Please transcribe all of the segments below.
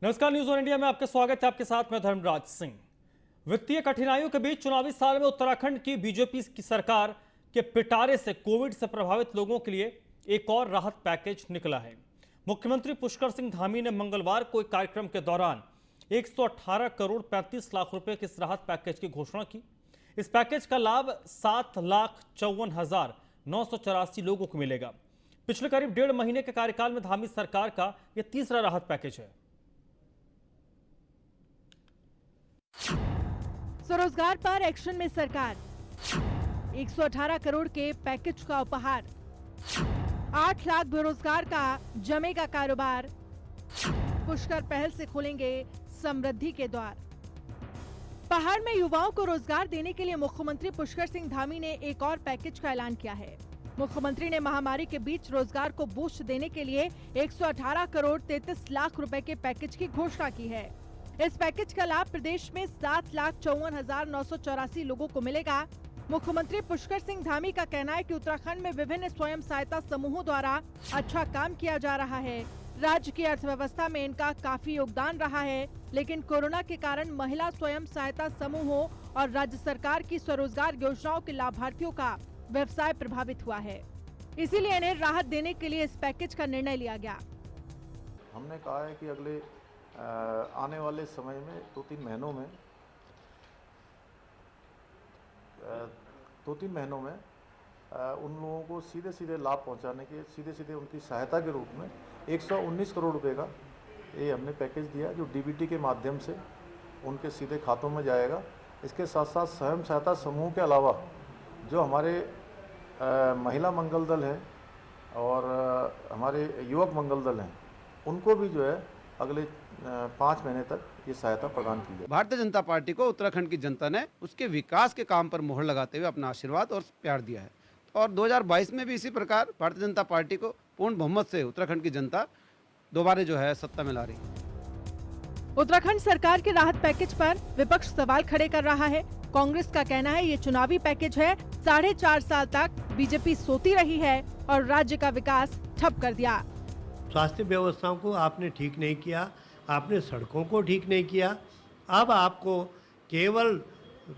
नमस्कार, news one India में आपका स्वागत है। आपके साथ मैं धर्मराज सिंह। वित्तीय कठिनाइयों के बीच चुनावी साल में उत्तराखंड की बीजेपी की सरकार के पिटारे से कोविड से प्रभावित लोगों के लिए एक और राहत पैकेज निकला है। मुख्यमंत्री पुष्कर सिंह धामी ने मंगलवार को एक कार्यक्रम के दौरान 118 करोड़ 35 लाख रुपए के इस राहत पैकेज की घोषणा की। इस पैकेज का लाभ 7,54,984 लोगों को मिलेगा। पिछले करीब 1.5 महीने के कार्यकाल में धामी सरकार का यह तीसरा राहत पैकेज है। स्वरोजगार पर एक्शन में सरकार, 118 करोड़ के पैकेज का उपहार, 8 लाख बेरोजगार का जमेगा कारोबार, पुष्कर पहल से खोलेंगे समृद्धि के द्वार। पहाड़ में युवाओं को रोजगार देने के लिए मुख्यमंत्री पुष्कर सिंह धामी ने एक और पैकेज का ऐलान किया है। मुख्यमंत्री ने महामारी के बीच रोजगार को बूस्ट देने के लिए 118 करोड़ 33 लाख रुपए के पैकेज की घोषणा की है। इस पैकेज का लाभ प्रदेश में 7,54,984 लोगों को मिलेगा। मुख्यमंत्री पुष्कर सिंह धामी का कहना है कि उत्तराखंड में विभिन्न स्वयं सहायता समूहों द्वारा अच्छा काम किया जा रहा है। राज्य की अर्थव्यवस्था में इनका काफी योगदान रहा है, लेकिन कोरोना के कारण महिला स्वयं सहायता समूहों और राज्य सरकार की स्वरोजगार योजनाओं के लाभार्थियों का व्यवसाय प्रभावित हुआ है। इसीलिए इन्हें राहत देने के लिए इस पैकेज का निर्णय लिया गया। हमने कहा है कि अगले आने वाले समय में 2-3 महीनों में उन लोगों को सीधे सीधे लाभ पहुंचाने के, सीधे सीधे उनकी सहायता के रूप में 119 करोड़ रुपए का ये हमने पैकेज दिया, जो डीबीटी के माध्यम से उनके सीधे खातों में जाएगा। इसके साथ साथ स्वयं सहायता समूह के अलावा जो हमारे महिला मंगल दल है और हमारे युवक मंगल दल हैं, उनको भी जो है अगले 5 महीने तक ये सहायता प्रदान की जाए। भारतीय जनता पार्टी को उत्तराखंड की जनता ने उसके विकास के काम पर मोहर लगाते हुए अपना आशीर्वाद और प्यार दिया है और 2022 में भी इसी प्रकार भारतीय जनता पार्टी को पूर्ण बहुमत से उत्तराखंड की जनता दोबारा जो है सत्ता में ला रही है। उत्तराखंड सरकार के राहत पैकेज पर विपक्ष सवाल खड़े कर रहा है। कांग्रेस का कहना है ये चुनावी पैकेज है। 4.5 साल तक बीजेपी सोती रही है और राज्य का विकास ठप कर दिया। स्वास्थ्य व्यवस्थाओं को आपने ठीक नहीं किया, आपने सड़कों को ठीक नहीं किया। अब आपको केवल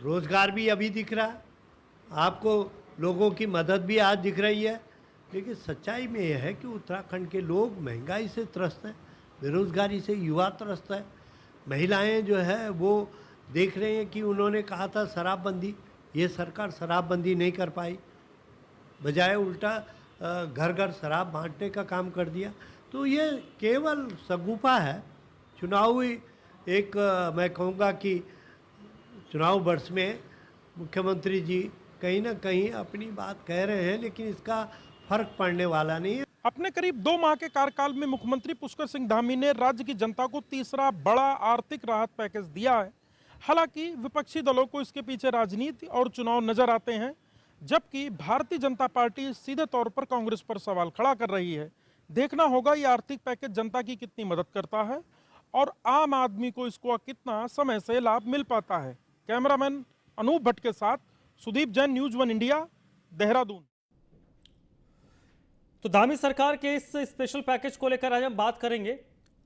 रोजगार भी अभी दिख रहा है, आपको लोगों की मदद भी आज दिख रही है, लेकिन सच्चाई में यह है कि उत्तराखंड के लोग महंगाई से त्रस्त हैं, बेरोजगारी से युवा त्रस्त है। महिलाएं जो है वो देख रहे हैं कि उन्होंने कहा था शराबबंदी, ये सरकार शराबबंदी नहीं कर पाई, बजाय उल्टा घर घर शराब बांटने का काम कर दिया। तो ये केवल सगुफा है चुनावी। एक मैं कहूँगा कि चुनाव वर्ष में मुख्यमंत्री जी कहीं ना कहीं अपनी बात कह रहे हैं, लेकिन इसका फर्क पड़ने वाला नहीं है। अपने करीब 2 माह के कार्यकाल में मुख्यमंत्री पुष्कर सिंह धामी ने राज्य की जनता को तीसरा बड़ा आर्थिक राहत पैकेज दिया है। हालांकि विपक्षी दलों को इसके पीछे राजनीति और चुनाव नजर आते हैं, जबकि भारतीय जनता पार्टी सीधे तौर पर कांग्रेस पर सवाल खड़ा कर रही है। देखना होगा ये आर्थिक पैकेज जनता की कितनी मदद करता है और आम आदमी को इसको कितना समय से लाभ मिल पाता है। कैमरामैन अनूप भट्ट के साथ Sudeep Jain, news one India, Dehradun. तो धामी सरकार के इस स्पेशल पैकेज को लेकर आज हम बात करेंगे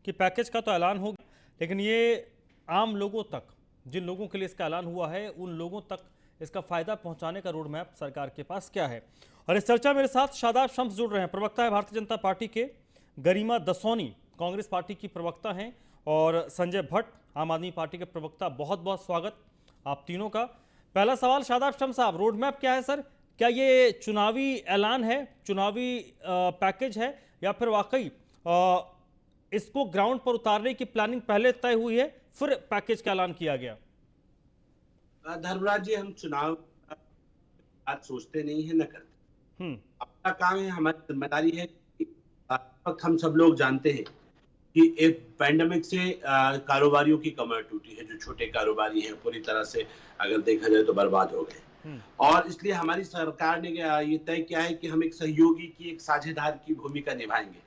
कि पैकेज का तो ऐलान हो गया, लेकिन ये आम लोगों तक, जिन लोगों के लिए इसका ऐलान हुआ है, उन लोगों तक इसका फायदा पहुंचाने का रोड मैप सरकार के पास क्या है। और इस चर्चा मेरे साथ शादाब शम्स जुड़ रहे हैं, प्रवक्ता है भारतीय जनता पार्टी के, गरिमा दसौनी कांग्रेस पार्टी की प्रवक्ता हैं और संजय भट्ट आम आदमी पार्टी के प्रवक्ता। बहुत बहुत स्वागत आप तीनों का। पहला सवाल शादाब शम्स साहब, रोड मैप क्या है सर? क्या ये चुनावी ऐलान है, चुनावी पैकेज है, या फिर वाकई इसको ग्राउंड पर उतारने की प्लानिंग पहले तय हुई है फिर पैकेज का ऐलान किया गया? धर्मराज जी, हम चुनाव आज सोचते नहीं है, न करते। अपना काम है, हमारी जिम्मेदारी है। हम सब लोग जानते हैं कि एक पैंडेमिक से कारोबारियों की कमर टूटी है। जो छोटे कारोबारी हैं पूरी तरह से अगर देखा जाए तो बर्बाद हो गए, और इसलिए हमारी सरकार ने ये तय किया है कि हम एक सहयोगी की, एक साझेदार की भूमिका निभाएंगे।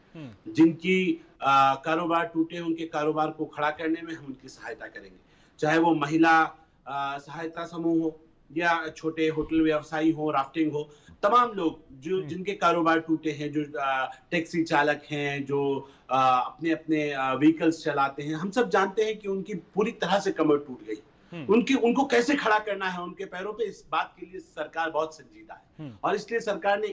जिनकी कारोबार टूटे, उनके कारोबार को खड़ा करने में हम उनकी सहायता करेंगे, चाहे वो महिला सहायता समूह हो, या छोटे होटल व्यवसायी हो, राफ्टिंग हो, तमाम लोग जो जिनके कारोबार टूटे हैं, जो टैक्सी चालक हैं, जो अपने अपने व्हीकल्स चलाते हैं, हम सब जानते हैं कि उनकी पूरी तरह से कमर टूट गई। उनको कैसे खड़ा करना है उनके पैरों पे, इस बात के लिए सरकार बहुत संजीदा है और इसलिए सरकार ने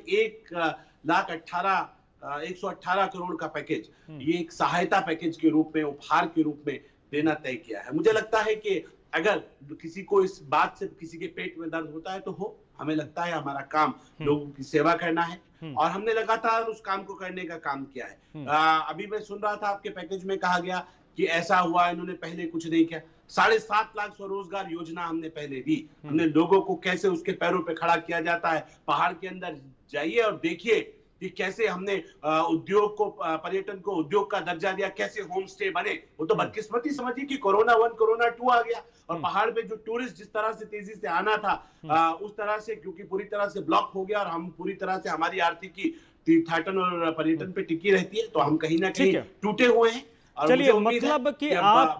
118 करोड़ का पैकेज, ये एक सहायता पैकेज के रूप में, उपहार के रूप में देना तय किया है। मुझे लगता है कि अगर किसी को इस बात से किसी के पेट में दर्द होता है तो हो, हमें लगता है हमारा काम लोगों की सेवा करना है और हमने लगातार उस काम को करने का काम किया है। अभी मैं सुन रहा था आपके पैकेज में कहा गया कि ऐसा हुआ, इन्होंने पहले कुछ नहीं किया। 7.5 लाख स्वरोजगार योजना हमने पहले दी। हमने लोगों को कैसे उसके पैरों पे खड़ा किया जाता है, पहाड़ के अंदर जाइए और देखिए कि कैसे हमने उद्योग को, पर्यटन को उद्योग का दर्जा दिया, कैसे होम स्टे बने। वो तो बदकिस्मती समझिए कि कोरोना 1 कोरोना 2 आ गया और पहाड़ पे जो टूरिस्ट जिस तरह से तेजी से आना था उस तरह से, क्योंकि पूरी तरह से ब्लॉक हो गया और हम पूरी तरह से, हमारी आर्थिकी तीर्थाटन और पर्यटन पे टिकी रहती है, तो हम कहीं ना कहीं टूटे हुए हैं। चलिए, मतलब कि आप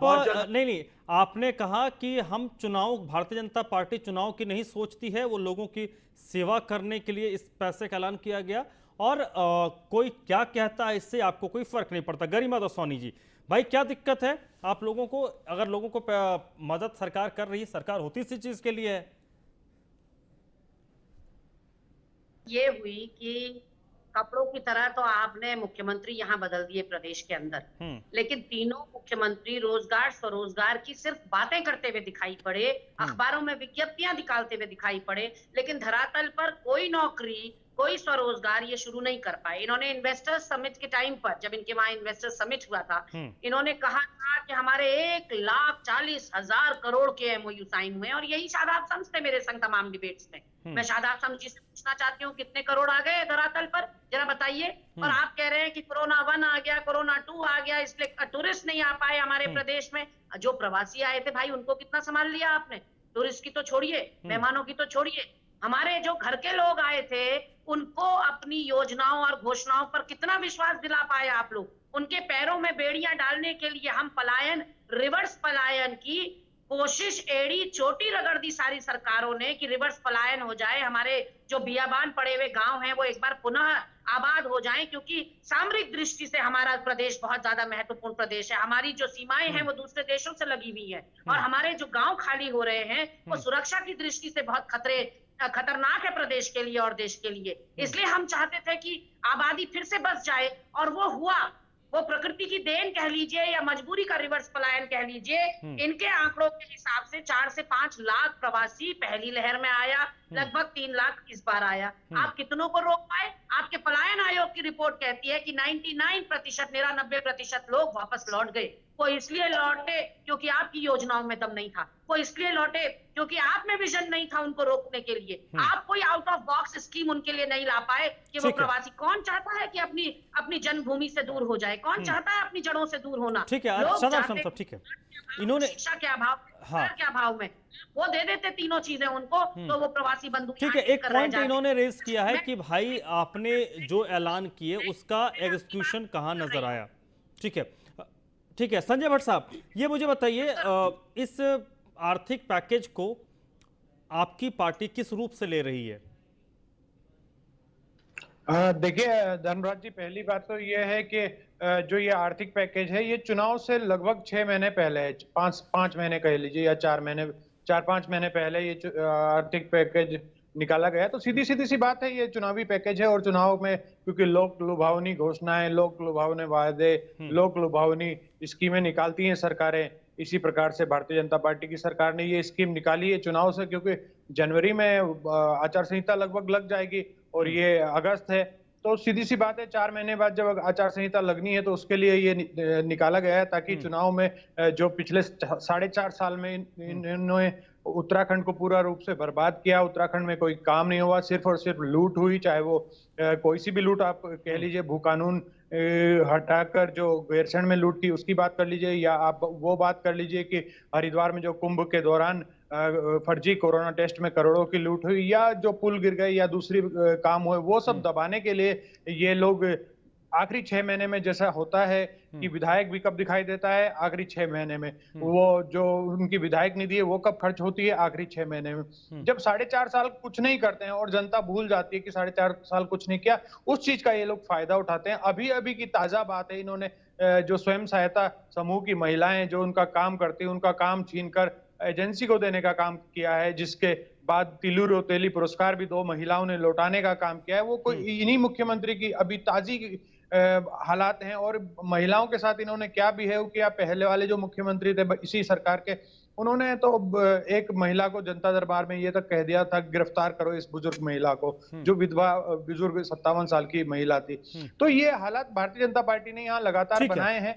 नहीं, आपने कहा कि हम चुनाव, भारतीय जनता पार्टी चुनाव की नहीं सोचती है, वो लोगों की सेवा करने के लिए इस पैसे का ऐलान किया गया और कोई क्या कहता है इससे आपको कोई फर्क नहीं पड़ता। गरिमा दसवानी जी, भाई क्या दिक्कत है आप लोगों को, अगर लोगों को मदद सरकार कर रही है, सरकार होती इसी चीज के लिए है। ये हुई कि कपड़ों की तरह तो आपने मुख्यमंत्री यहाँ बदल दिए प्रदेश के अंदर, लेकिन तीनों मुख्यमंत्री रोजगार स्वरोजगार की सिर्फ बातें करते हुए दिखाई पड़े, अखबारों में विज्ञप्तियां निकालते हुए दिखाई पड़े, लेकिन धरातल पर कोई नौकरी, कोई स्वरोजगार ये शुरू नहीं कर पाए। इन्होंने इन्वेस्टर्स समिट के टाइम पर, जब इनके वहां इन्वेस्टर्स समिट हुआ था, इन्होंने कहा था कि हमारे 1,40,000 करोड़ के एमओयू साइन हुए और यही शादाब शम्स थे मेरे संग तमाम डिबेट्स में। मैं शादाब शम्स जी से पूछना चाहती हूँ कितने करोड़ आ गए धरातल पर, जरा बताइए। और आप कह रहे हैं कि कोरोना 1 आ गया, कोरोना 2 आ गया, इसलिए टूरिस्ट नहीं आ पाए हमारे प्रदेश में। जो प्रवासी आए थे भाई, उनको कितना संभाल लिया आपने? टूरिस्ट की तो छोड़िए, मेहमानों की तो छोड़िए, हमारे जो घर के लोग आए थे उनको अपनी योजनाओं और घोषणाओं पर कितना विश्वास दिला पाए आप लोग? उनके पैरों में बेड़ियां डालने के लिए हम पलायन, रिवर्स पलायन की कोशिश, एड़ी चोटी रगड़ दी सारी सरकारों ने कि रिवर्स पलायन हो जाए, हमारे जो बियाबान पड़े हुए गांव हैं वो एक बार पुनः आबाद हो जाएं, क्योंकि सामरिक दृष्टि से हमारा प्रदेश बहुत ज्यादा महत्वपूर्ण प्रदेश है। हमारी जो सीमाएं हैं वो दूसरे देशों से लगी हुई है और हमारे जो गांव खाली हो रहे हैं वो सुरक्षा की दृष्टि से बहुत खतरनाक है प्रदेश के लिए और देश के लिए। इसलिए हम चाहते थे कि आबादी फिर से बस जाए और वो हुआ। वो प्रकृति की देन कह लीजिए या मजबूरी का रिवर्स पलायन कह लीजिए। इनके आंकड़ों के हिसाब से 4 से 5 लाख प्रवासी पहली लहर में आया, लगभग 3 लाख इस बार आया। आप कितनों को रोक पाए? आपके पलायन आयोग की रिपोर्ट कहती है कि 99% लोग वापस लौट गए। वो इसलिए लौटे क्योंकि आपकी योजनाओं में दम नहीं था, वो इसलिए लौटे क्योंकि आप में विजन नहीं था उनको रोकने के लिए। आप कोई आउट ऑफ बॉक्स स्कीम उनके लिए नहीं ला पाए कि वो प्रवासी, कौन चाहता है कि अपनी जन्मभूमि से दूर हो जाए? कौन चाहता है अपनी जड़ों से दूर होना? ठीक है, ठीक है। इन्होंने शिक्षा के अभाव, क्या अभाव में वो दे देते तीनों चीजें उनको, तो वो प्रवासी बंधु। ठीक है, एक पॉइंट इन्होंने रेज किया है कि भाई आपने जो ऐलान किए उसका एग्जीक्यूशन कहां नजर आया। ठीक है, संजय भट्ट साहब, ये मुझे बताइए, इस आर्थिक पैकेज को आपकी पार्टी किस रूप से ले रही है? देखिए धनराज जी, पहली बात तो ये है कि जो ये आर्थिक पैकेज है ये चुनाव से लगभग 6 महीने पहले है, 5 महीने कह लीजिए या 4-5 महीने पहले ये आर्थिक पैकेज निकाला गया। तो सीधी सी बात है, ये चुनावी पैकेज है और चुनाव में क्योंकि लोक लुभावनी घोषणाएं, लोक लुभावने वादे, लोक लुभावनी स्कीमें निकालती हैं सरकारें, इसी प्रकार से भारतीय जनता पार्टी की सरकार ने ये स्कीम निकाली है चुनाव से, क्योंकि जनवरी में आचार संहिता लगभग लग जाएगी और ये अगस्त है। तो सीधी सी बात है, 4 महीने बाद जब आचार संहिता लगनी है तो उसके लिए ये निकाला गया है ताकि चुनाव में जो पिछले 4.5 साल में इन्होंने उत्तराखंड को पूरा रूप से बर्बाद किया, उत्तराखंड में कोई काम नहीं हुआ, सिर्फ और सिर्फ लूट हुई, चाहे वो कोई सी भी लूट आप कह लीजिए, भू कानून हटाकर जो गैरसैंण में लूट की उसकी बात कर लीजिए, या आप वो बात कर लीजिए कि हरिद्वार में जो कुंभ के दौरान फर्जी कोरोना टेस्ट में करोड़ों की लूट हुई, या जो पुल गिर गए या दूसरी काम हुए, वो सब दबाने के लिए ये लोग आखिरी 6 महीने में जैसा होता है कि विधायक भी कब दिखाई देता है आखिरी 6 महीने में, वो जो उनकी विधायक निधि है वो कब खर्च होती है आखिरी 6 महीने में। जब 4.5 साल कुछ नहीं करते हैं और जनता भूल जाती है कि 4.5 साल कुछ नहीं किया, उस चीज का ये लोग फायदा उठाते हैं। अभी अभी की ताजा बात है, इन्होंने जो स्वयं सहायता समूह की महिलाएं जो उनका काम करती है, उनका काम छीनकर एजेंसी को देने का काम किया है, जिसके बाद तिलू रोतेली पुरस्कार भी 2 महिलाओं ने लौटाने का काम किया है। वो कोई इन्हीं मुख्यमंत्री की अभी ताजी हालात हैं। और महिलाओं के साथ इन्होंने क्या बिहेव किया, पहले वाले जो मुख्यमंत्री थे इसी सरकार के, उन्होंने तो एक महिला को जनता दरबार में ये तक कह दिया था गिरफ्तार करो इस बुजुर्ग महिला को, जो विधवा बुजुर्ग 57 साल की महिला थी। तो ये हालात भारतीय जनता पार्टी ने यहाँ लगातार बनाए हैं।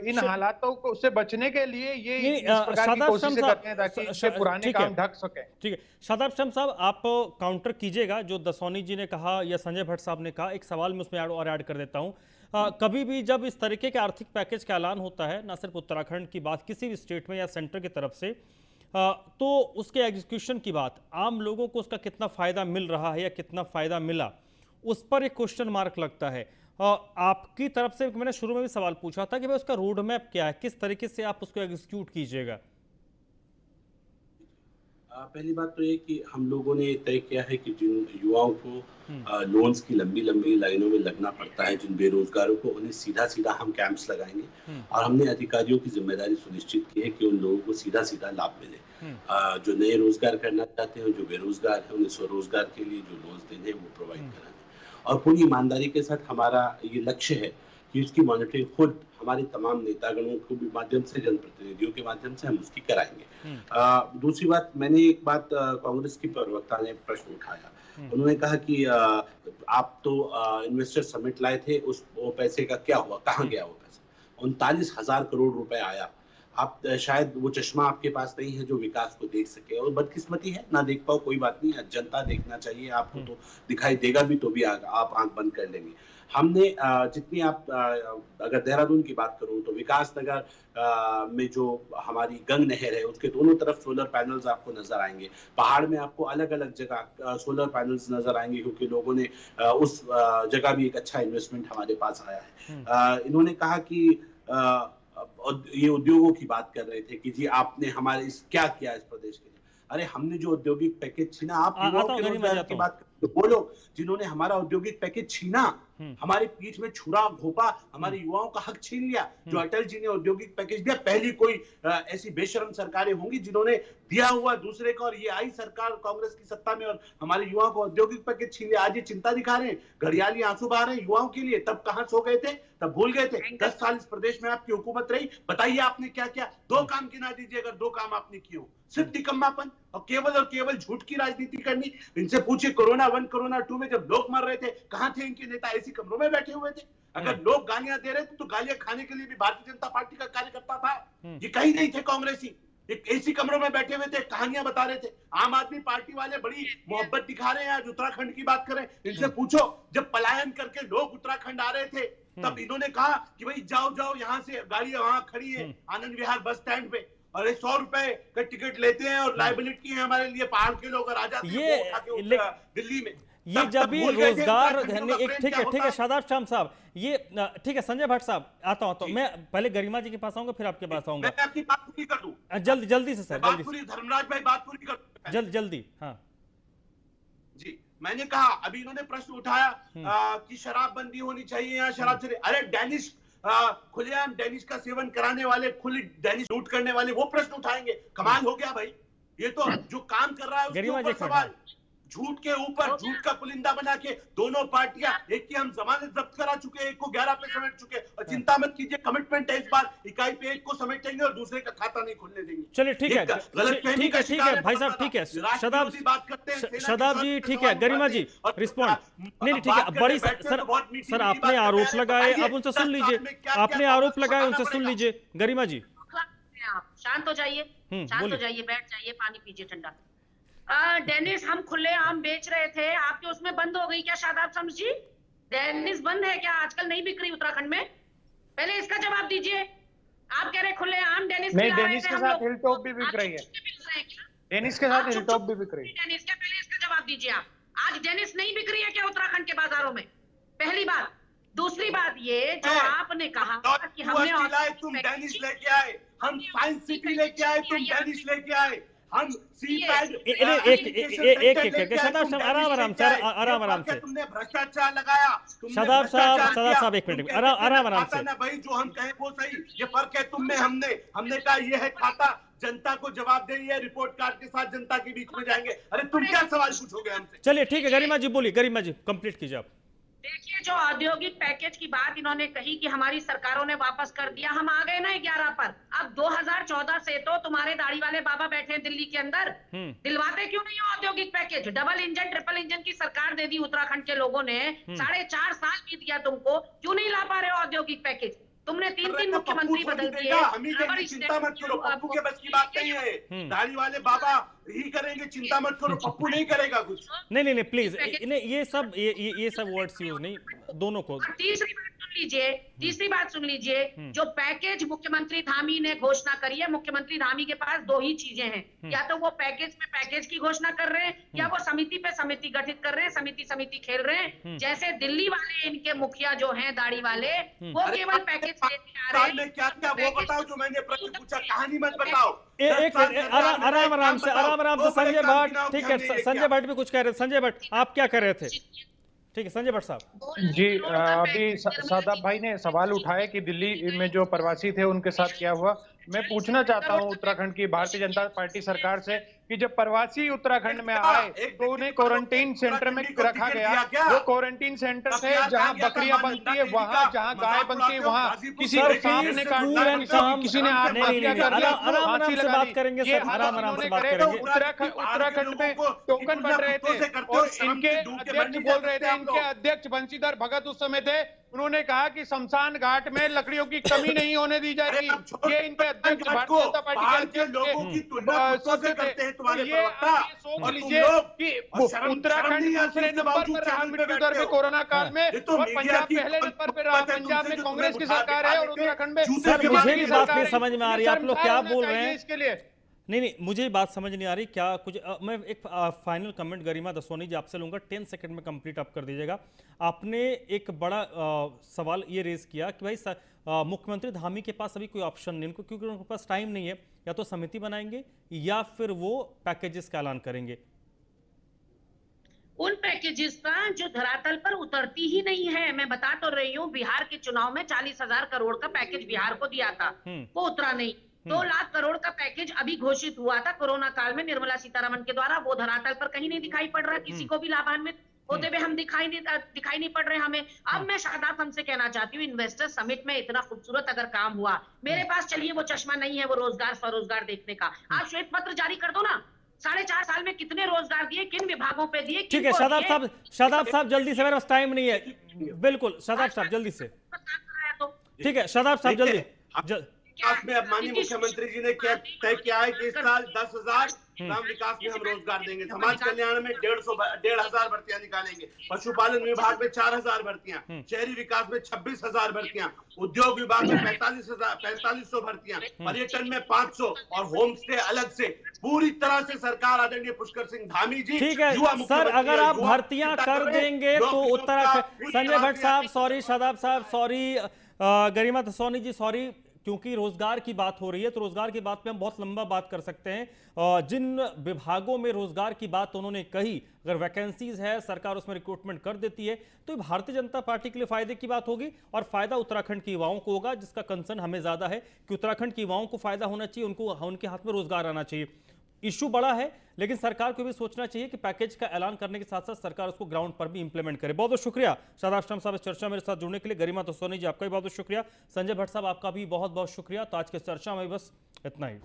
इन हालातों को से बचने के लिए ये इस प्रकार की कोशिशें करते हैं ताकि इससे पुराने काम ढक सके। ठीक है, शादाब शम्स साहब, आप काउंटर कीजिएगा जो दसौनी जी ने कहा या संजय भट्ट साहब ने कहा। एक सवाल मैं उसमें और ऐड कर देता हूं। कभी भी जब इस तरीके के आर्थिक पैकेज का ऐलान होता है, ना सिर्फ उत्तराखंड की बात, किसी भी स्टेट में या सेंटर की तरफ से, तो उसके एग्जीक्यूशन की बात, आम लोगों को उसका कितना फायदा मिल रहा है या कितना फायदा मिला, उस पर एक क्वेश्चन मार्क लगता है। आपकी तरफ से मैंने शुरू में भी सवाल पूछा था कि भाई उसका रोड मैप क्या है, किस तरीके से आप उसको एग्जीक्यूट कीजिएगा। पहली बात तो ये कि हम लोगों ने तय किया है कि जिन युवाओं को लोन्स की लंबी लंबी लाइनों में लगना पड़ता है, जिन बेरोजगारों को, उन्हें सीधा सीधा हम कैंप्स लगाएंगे और हमने अधिकारियों की जिम्मेदारी सुनिश्चित की है कि उन लोगों को सीधा सीधा लाभ मिले। जो नए रोजगार करना चाहते हैं, जो बेरोजगार है, उन्हें स्वरोजगार के लिए जो लोन्स देने वो प्रोवाइड कराएंगे। और पूरी ईमानदारी के साथ हमारा ये लक्ष्य है कि उसकी मॉनिटरिंग खुद हमारे तमाम नेतागणों के माध्यम से, जनप्रतिनिधियों के माध्यम से हम उसकी कराएंगे। दूसरी बात, मैंने एक बात कांग्रेस की प्रवक्ता ने प्रश्न उठाया, उन्होंने कहा कि आप तो इन्वेस्टर समिट लाए थे, वो पैसे का क्या हुआ, कहाँ गया वो पैसा? 39,000 करोड़ रुपए आया। आप शायद वो चश्मा आपके पास नहीं है जो विकास को देख सके, और बदकिस्मती है ना देख पाओ, कोई बात नहीं, जनता देखना चाहिए, आपको तो दिखाई देगा भी तो भी आप आंख बंद कर लेंगे। हमने जितनी आप अगर देहरादून की बात करूं तो विकास नगर में जो हमारी गंग नहर है उसके दोनों तरफ सोलर पैनल्स आपको नजर आएंगे। पहाड़ में आपको अलग अलग जगह सोलर पैनल्स नजर आएंगे, क्योंकि लोगों ने उस जगह भी एक अच्छा इन्वेस्टमेंट हमारे पास आया है। इन्होंने कहा कि ये उद्योगों की बात कर रहे थे कि जी आपने हमारे क्या किया इस प्रदेश के लिए। अरे हमने जो औद्योगिक पैकेज छीना, आप युवाओं के रोजगार की बात तो वो लोग जिन्होंने हमारा औद्योगिक पैकेज छीना, हमारे पीठ में छुरा घोपा, हमारे युवाओं का हक छीन लिया, जो अटल जी ने औद्योगिक पैकेज दिया, पहली कोई ऐसी बेशरम सरकारें होंगी जिन्होंने दिया हुआ दूसरे को, और ये आई सरकार कांग्रेस की सत्ता में और हमारे युवाओं को औद्योगिक पैकेज छीन लिया। आज ये चिंता दिखा रहे हैं, घड़ियाली आंसू बहा रहे हैं युवाओं के लिए। तब कहां सो गए थे, तब भूल गए थे। 10 साल इस प्रदेश में आपकी हुकूमत रही, बताइए आपने क्या किया? 2 काम गिना दीजिए अगर 2 काम आपने किए हो। सिर्फ निकम्मापन और केवल झूठ की राजनीति करनी। इनसे पूछिए कोरोना 1 कोरोना 2 में जब लोग मर रहे थे, कहां थे इनके नेता? ऐसी कमरों में बैठे हुए थे। अगर लोग गालियां दे रहे थे तो गालियां खाने के लिए भी भारतीय जनता पार्टी का कार्यकर्ता था। ये कहीं नहीं थे कांग्रेसी, एक ऐसी कमरों में बैठे हुए थे, कहानियां बता रहे थे। आम आदमी पार्टी वाले बड़ी मोहब्बत दिखा रहे हैं। आज उत्तराखंड की बात करें, इनसे पूछो जब पलायन करके लोग उत्तराखंड आ रहे थे तब इन्होंने कहा कि भाई जाओ यहाँ से, गाड़ी वहां खड़ी है आनंद विहार बस स्टैंड पे, और 100 रुपए का टिकट लेते हैं और लाइबिलिटी है हमारे लिए, पहाड़ के लोग आ जाते हैं दिल्ली में। ये जब भी रोजगार, ठीक है शादाब शाम साहब, ये ठीक है। संजय भट्ट साहब, आता हूं तो मैं पहले गरिमा जी के पास आऊंगा, फिर आपके पास आऊंगा। मैं आपकी बात पूरी कर दूं, जल्दी से सर, जल्दी। धर्मराज भाई बात पूरी कर दूं, जल्दी। हाँ जी, मैंने कहा अभी इन्होंने प्रश्न उठाया कि शराबबंदी होनी चाहिए या शराब चले। अरे डैनिश खुलेआम डैनिश का सेवन कराने वाले, खुली डैनिश लूट करने वाले, वो प्रश्न उठाएंगे? कमाल हो गया भाई। ये तो जो काम कर रहा है उसके ऊपर सवाल, झूठ के ऊपर झूठ का पुलिंदा बना के दोनों पार्टियां, एक की हम जमानत जब्त करा चुके, एक को 11 पे समेट चुके, और चिंता मत कीजिए, कमिटमेंट है इस बार, इकाई पे एक को समेटेंगे और दूसरे का खाता नहीं खुलने देंगे। चलिए ठीक है भाई साहब, ठीक है शदाब जी, ठीक है। गरिमा जी रिस्पॉन्ड नहीं, ठीक है। बड़ी सर आपने आरोप लगाए, अब उनसे सुन लीजिए। आपने आरोप लगाए, उनसे सुन लीजिए। गरिमा जी शांत हो जाइए, शांत हो जाइए, बैठ जाइए, पानी पीजिए ठंडा। डेनिस हम खुले आम बेच रहे थे, आपके उसमें बंद हो गई क्या शादाब शम्स जी? डेनिस बंद है क्या? आजकल नहीं बिक रही उत्तराखंड में? पहले इसका जवाब दीजिए। आप कह रहे खुले आम डेनिस नहीं, डेनिस के साथ हिलटॉप भी बिक रही है। डेनिस के साथ हिलटॉप भी बिक रही है। डेनिस के पहले इसका जवाब दीजिए आप। आज डेनिस नहीं बिक रही है क्या उत्तराखंड के बाजारों में? पहली बात। दूसरी बात ये जो आपने कहा कि हमने तुम डेनिश लेके आए, हम साइंस सिटी लेके आए, तुम डेनिश लेके आए, हम एक शदाब साहब आराम से तुमने भ्रष्टाचार लगाया, शदाब साहब एक मिनट आराम से ना भाई, जो हम कहें वो सही, ये फर्क है तुम में हमने कहा ये है खाता, जनता को जवाब देनी है, रिपोर्ट कार्ड के साथ जनता के बीच में जाएंगे। अरे तुम क्या सवाल पूछोगे हमसे? चलिए ठीक है, गरिमा जी बोलिए, गरिमा जी कंप्लीट कीजिए आप। देखिए, जो औद्योगिक पैकेज की बात इन्होंने कही कि हमारी सरकारों ने वापस कर दिया, हम आ गए ना 11 पर। अब 2014 से तो तुम्हारे दाढ़ी वाले बाबा बैठे हैं दिल्ली के अंदर, दिलवाते क्यों नहीं हो औद्योगिक package? Double engine triple engine की सरकार दे दी उत्तराखंड के लोगों ने, 4.5 साल बीत गया तुमको, क्यों नहीं ला पा रहे हो औद्योगिक पैकेज? तुमने 3 मुख्यमंत्री बदल दिए। चिंता मत करो, पप्पू के बस की बात नहीं है, दाढ़ी वाले बाबा ही करेंगे, चिंता मत करो, पप्पू नहीं करेगा कुछ। नहीं प्लीज, ये सब वर्ड्स यूज नहीं, दोनों को। तीसरी बात सुन लीजिए, जो पैकेज मुख्यमंत्री धामी ने घोषणा करी है, मुख्यमंत्री धामी के पास 2 ही चीजें हैं, या तो वो पैकेज में पैकेज की घोषणा कर रहे हैं, या वो समिति पे समिति गठित कर रहे हैं, समिति खेल रहे हैं। जैसे दिल्ली वाले इनके मुखिया जो हैं दाढ़ी वाले, वो केवल पैकेज लेके आ रहे हैं। क्या वो बताओ जो मैंने प्रश्न पूछा, कहानी मत बताओ। आराम से संजय भट्ट, ठीक है, संजय भट्ट भी कुछ कह रहे थे। संजय भट्ट आप क्या कह रहे थे? ठीक है संजय भट्ट साहब जी, अभी सादाब भाई ने सवाल उठाया कि दिल्ली में जो प्रवासी थे उनके साथ क्या हुआ। मैं पूछना चाहता हूं उत्तराखंड की भारतीय जनता पार्टी सरकार से कि जब प्रवासी उत्तराखंड में आए तो उन्हें क्वारंटीन सेंटर में रखा गया। वो क्वारंटीन सेंटर थे जहां बकरियां बनती है, वहां जहां गाय बनती है, वहां किसी को सांप ने काट दिया, किसी ने आत्महत्या कर लिया, फांसी लगा दी। ये आराम से बात करेंगे। उत्तराखंड में टोकन बन रहे थे और इनके अध्यक्ष बोल रहे थे, इनके अध्यक्ष बंशीधर भगत उस समय थे, उन्होंने कहा कि शमशान घाट में लकड़ियों की कमी नहीं होने दी जाएगी। ये इनके अध्यक्ष भारतीय जनता पार्टी के लोगों की तुलना करते हैं तुम्हारे प्रवक्ता, और लीजिए कि उत्तराखंड दूसरे नंबर पर रहा मृत्यु दर में कोरोना काल में, और पंजाब पहले नंबर पर रहा। पंजाब में कांग्रेस की सरकार है और उत्तराखंड में मुझे भी बात नहीं समझ में आ रही, आप लोग क्या बोल रहे हैं इसके लिए। नहीं मुझे बात समझ नहीं आ रही क्या कुछ। मैं एक फाइनल कमेंट गरिमा दसोनी जी आपसे लूंगा, 10 सेकंड में कंप्लीट आप कर दीजिएगा। आपने एक बड़ा सवाल ये रेज किया कि भाई मुख्यमंत्री धामी के पास अभी कोई ऑप्शन नहीं, उनको क्योंकि उनके पास टाइम नहीं है, या तो समिति बनाएंगे या फिर वो पैकेजेस का ऐलान करेंगे। उन पैकेजेस का जो धरातल पर उतरती ही नहीं है। मैं बता तो रही हूँ, बिहार के चुनाव में 40,000 करोड़ का पैकेज बिहार को दिया था, वो उतरा नहीं। 2 लाख करोड़ का पैकेज अभी घोषित हुआ था कोरोना काल में निर्मला सीतारमण के द्वारा, वो धरातल पर कहीं नहीं दिखाई पड़ रहा, किसी को भी लाभान्वित होते हुए हम दिखाई नहीं पड़ रहे हमें। अब मैं शादाब हमसे कहना चाहती हूँ, इन्वेस्टर समिट में इतना खूबसूरत अगर काम हुआ, मेरे पास चलिए वो चश्मा नहीं है वो रोजगार स्वरोजगार देखने का, आप श्वेत पत्र जारी कर दो ना। 4.5 साल में कितने रोजगार दिए, किन विभागों पे दिए? ठीक है शादाब साहब जल्दी से, मेरे पास टाइम नहीं है। बिल्कुल शादाब साहब जल्दी से, ठीक है शादाब साहब जल्दी। विकास में अब माननीय मुख्यमंत्री जी ने तय किया है कि इस साल 10,000 ग्राम विकास में हम रोजगार देंगे, समाज कल्याण में 1,500 भर्तियां निकालेंगे, पशुपालन विभाग में 4,000 भर्तियां, शहरी विकास में 26,000 भर्तियां, उद्योग विभाग में 4500 भर्तियां, पर्यटन में 500 और होम स्टे अलग से। पूरी तरह से सरकार आदरणीय पुष्कर सिंह धामी जी, ठीक है सर, अगर आप भर्तियां कर देंगे तो उत्तराखंड। संजय भट्ट साहब सॉरी, शादाब साहब सॉरी, गरिमा दसोनी जी सॉरी, क्योंकि रोजगार की बात हो रही है तो रोजगार की बात पे हम बहुत लंबा बात कर सकते हैं। जिन विभागों में रोजगार की बात उन्होंने कही, अगर वैकेंसीज है सरकार उसमें रिक्रूटमेंट कर देती है तो भारतीय जनता पार्टी के लिए फायदे की बात होगी, और फायदा उत्तराखंड के युवाओं को होगा, जिसका कंसर्न हमें ज्यादा है कि उत्तराखंड के युवाओं को फायदा होना चाहिए, उनको उनके हाथ में रोजगार आना चाहिए। इश्यू बड़ा है, लेकिन सरकार को भी सोचना चाहिए कि पैकेज का ऐलान करने के साथ साथ सरकार उसको ग्राउंड पर भी इंप्लीमेंट करे। बहुत बहुत शुक्रिया शादाब साहब इस चर्चा मेरे साथ जुड़ने के लिए। गरिमा दसोनी जी आपका भी बहुत बहुत शुक्रिया। संजय भट्ट साहब आपका भी बहुत बहुत शुक्रिया। तो आज की चर्चा में बस इतना ही।